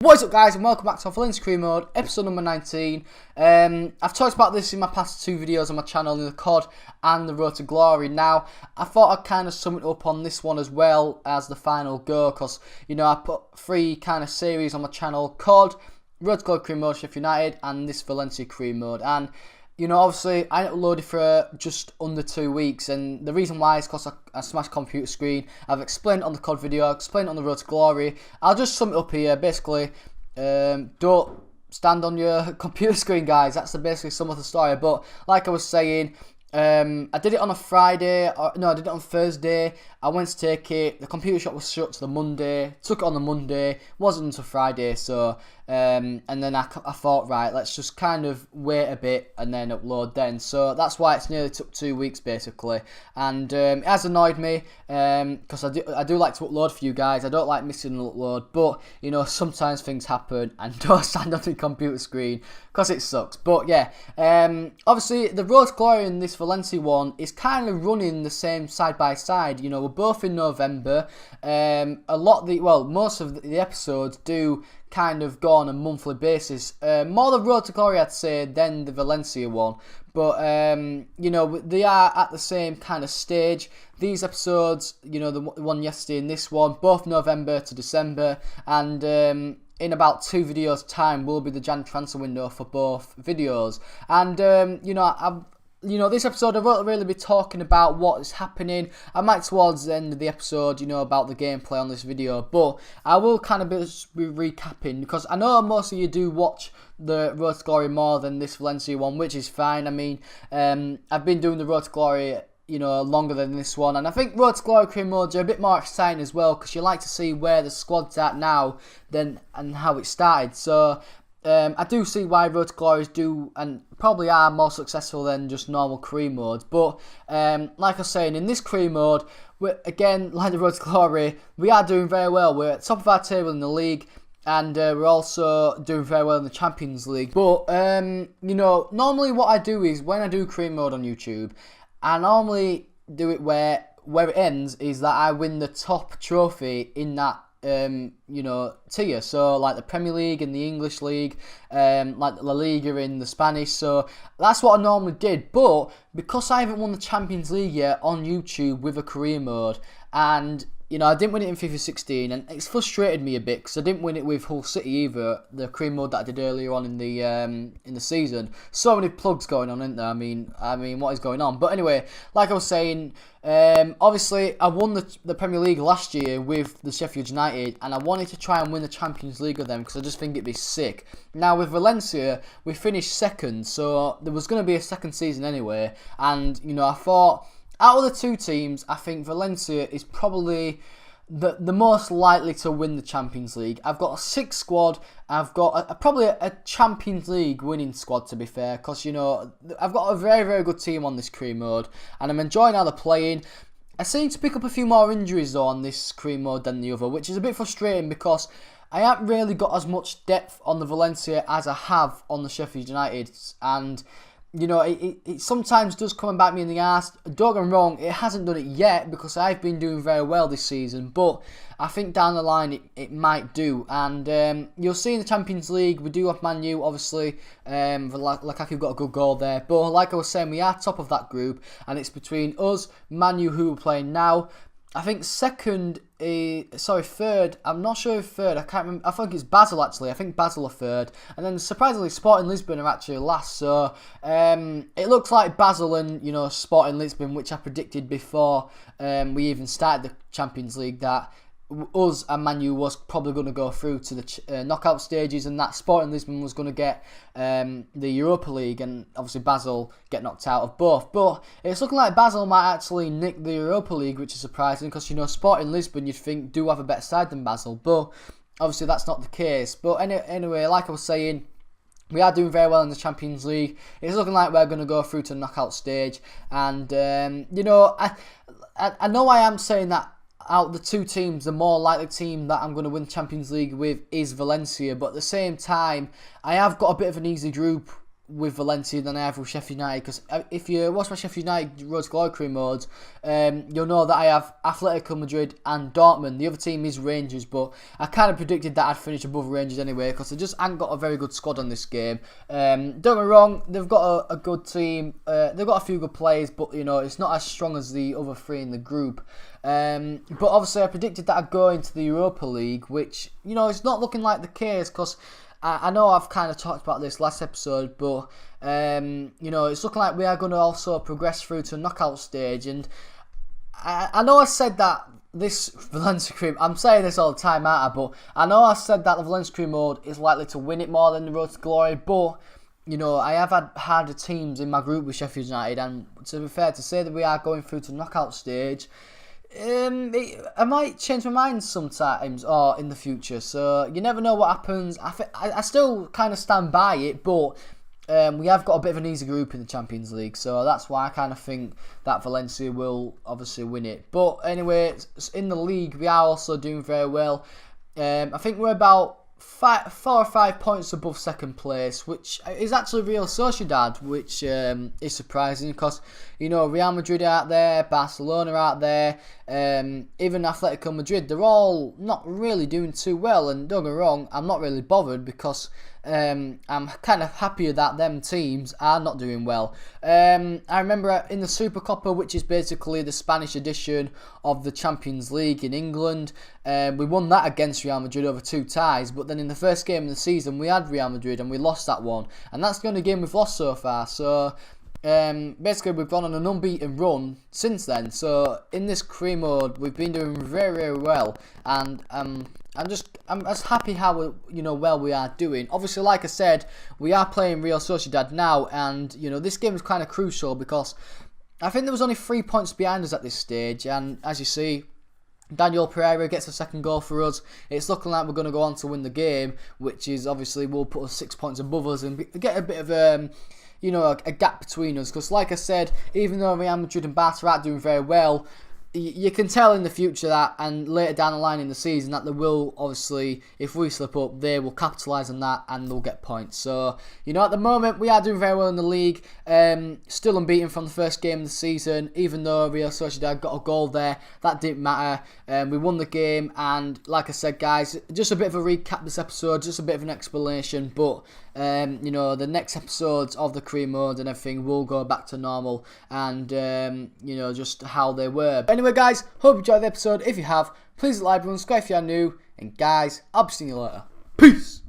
What is up, guys, and welcome back to Valencia Career Mode, episode number 19. I've talked about this in my past two videos on my channel, in the COD and the Road to Glory. Now, I thought I'd kind of sum it up on this one as well as the final go, because, you know, I put three kind of series on my channel: COD, Road to Glory Career Mode, Sheffield United, and this Valencia Career Mode. And, you know, obviously, I uploaded for just under 2 weeks, and the reason why is because I smashed computer screen. I've explained it on the COD video, I've explained it on the Road to Glory. I'll just sum it up here. Basically, don't stand on your computer screen, guys. That's basically some of the story. But like I was saying, I did it on a Friday, I did it on Thursday. I went to take it, the computer shop was shut to the Monday, took it on the Monday, wasn't until Friday, so, and then I thought, right, let's just kind of wait a bit and then upload then. So that's why it's nearly took 2 weeks, basically, and it has annoyed me, because I do like to upload for you guys. I don't like missing an upload, but, you know, sometimes things happen, and don't stand on the computer screen, because it sucks. But yeah, obviously, the Road to Glory in this Valencia one is kind of running the same side by side. You know, we're both in November. Most of the episodes do kind of go on a monthly basis. More the Road to Glory, I'd say, than the Valencia one. But, you know, they are at the same kind of stage. These episodes, you know, the one yesterday and this one, both November to December. And in about 2 videos' time will be the Jan transfer window for both videos. And, you know, this episode I won't really be talking about what is happening. I might towards the end of the episode, you know, about the gameplay on this video, but I will kind of be recapping, because I know most of you do watch the Road to Glory more than this Valencia one, which is fine. I mean, I've been doing the Road to Glory, you know, longer than this one, and I think Road to Glory Career Modes are a bit more exciting as well, because you like to see where the squad's at now and how it started. So I do see why Road to Glory do and probably are more successful than just normal career modes. But like I was saying, in this career mode, again, like the Road to Glory, we are doing very well. We're at the top of our table in the league, and we're also doing very well in the Champions League. But you know, normally what I do is, when I do career mode on YouTube, I normally do it where it ends is that I win the top trophy in that you know, tier. So like the Premier League and the English League, like La Liga in the Spanish. So that's what I normally did. But because I haven't won the Champions League yet on YouTube with a career mode, and you know, I didn't win it in FIFA 16, and it's frustrated me a bit because I didn't win it with Hull City either, the career mode that I did earlier on in the season. So many plugs going on, isn't there? I mean, what is going on? But anyway, like I was saying, obviously I won the Premier League last year with the Sheffield United, and I wanted to try and win the Champions League with them because I just think it'd be sick. Now with Valencia, we finished second, so there was going to be a second season anyway, and you know, I thought, out of the two teams, I think Valencia is probably the most likely to win the Champions League. I've got a sick squad. I've got probably a Champions League winning squad, to be fair, because, you know, I've got a very, very good team on this career mode, and I'm enjoying how they're playing. I seem to pick up a few more injuries, though, on this career mode than the other, which is a bit frustrating because I haven't really got as much depth on the Valencia as I have on the Sheffield United, and you know, it sometimes does come and bite me in the arse. Don't get me wrong, it hasn't done it yet because I've been doing very well this season, but I think down the line it might do. And you'll see in the Champions League, we do have Man U, obviously. Lukaku got a good goal there. But like I was saying, we are top of that group, and it's between us, Man U, who we're playing now. I think third, I'm not sure if third, I can't remember, I think it's Basel actually, I think Basel are third, and then surprisingly Sporting Lisbon are actually last, so it looks like Basel and, you know, Sporting Lisbon, which I predicted before we even started the Champions League, that us and Man U was probably going to go through to the knockout stages, and that Sporting Lisbon was going to get the Europa League, and obviously Basel get knocked out of both. But it's looking like Basel might actually nick the Europa League, which is surprising because, you know, Sporting Lisbon, you'd think, do have a better side than Basel, but obviously that's not the case. But anyway, like I was saying, we are doing very well in the Champions League. It's looking like we're going to go through to the knockout stage, and you know, I know I am saying that out of the two teams, the more likely team that I'm going to win the Champions League with is Valencia. But at the same time, I have got a bit of an easy group with Valencia than I have with Sheffield United, because if you watch my Sheffield United Road to Glory career modes, you'll know that I have Atletico Madrid and Dortmund. The other team is Rangers, but I kind of predicted that I'd finish above Rangers anyway, because they just haven't got a very good squad on this game. Don't get me wrong, they've got a good team, they've got a few good players, but you know, it's not as strong as the other three in the group. But obviously I predicted that I'd go into the Europa League, which, you know, it's not looking like the case, because I know I've kind of talked about this last episode, but you know, it's looking like we are going to also progress through to a knockout stage. And I know I said that this Valencia crew, I'm saying this all the time, aren't I? But I know I said that the Valencia crew mode is likely to win it more than the Road to Glory, but you know, I have had harder teams in my group with Sheffield United, and to be fair, to say that we are going through to the knockout stage, I might change my mind sometimes or in the future, so you never know what happens. I still kind of stand by it, but we have got a bit of an easy group in the Champions League, so that's why I kind of think that Valencia will obviously win it. But anyway, in the league we are also doing very well. I think we're about 4 or 5 points above second place, which is actually Real Sociedad, which is surprising, because you know, Real Madrid are out there, Barcelona are out there, even Atletico Madrid, they're all not really doing too well. And don't get me wrong, I'm not really bothered, because I'm kind of happier that them teams are not doing well. I remember in the Supercopa, which is basically the Spanish edition of the Champions League in England, we won that against Real Madrid over 2 ties, but then in the first game of the season we had Real Madrid and we lost that one, and that's the only game we've lost so far. So basically we've gone on an unbeaten run since then. So in this career mode we've been doing very, very well, and I'm as happy how well we are doing. Obviously, like I said, we are playing Real Sociedad now, and you know, this game is kind of crucial, because I think there was only 3 points behind us at this stage, and as you see, Daniel Pereira gets a second goal for us. It's looking like we're going to go on to win the game, which is obviously will put us 6 points above us and get a bit of a gap between us, because like I said, even though Real Madrid and Barca aren't doing very well, you can tell in the future that, and later down the line in the season, that they will, obviously, if we slip up, they will capitalise on that and they'll get points. So, you know, at the moment, we are doing very well in the league. Still unbeaten from the first game of the season, even though Real Sociedad got a goal there. That didn't matter. We won the game, and like I said, guys, just a bit of a recap this episode, just a bit of an explanation, but you know, the next episodes of the career mode and everything will go back to normal, and you know, just how they were. But anyway, guys, hope you enjoyed the episode. If you have, please like, subscribe if you are new, and guys, I'll be seeing you later. Peace.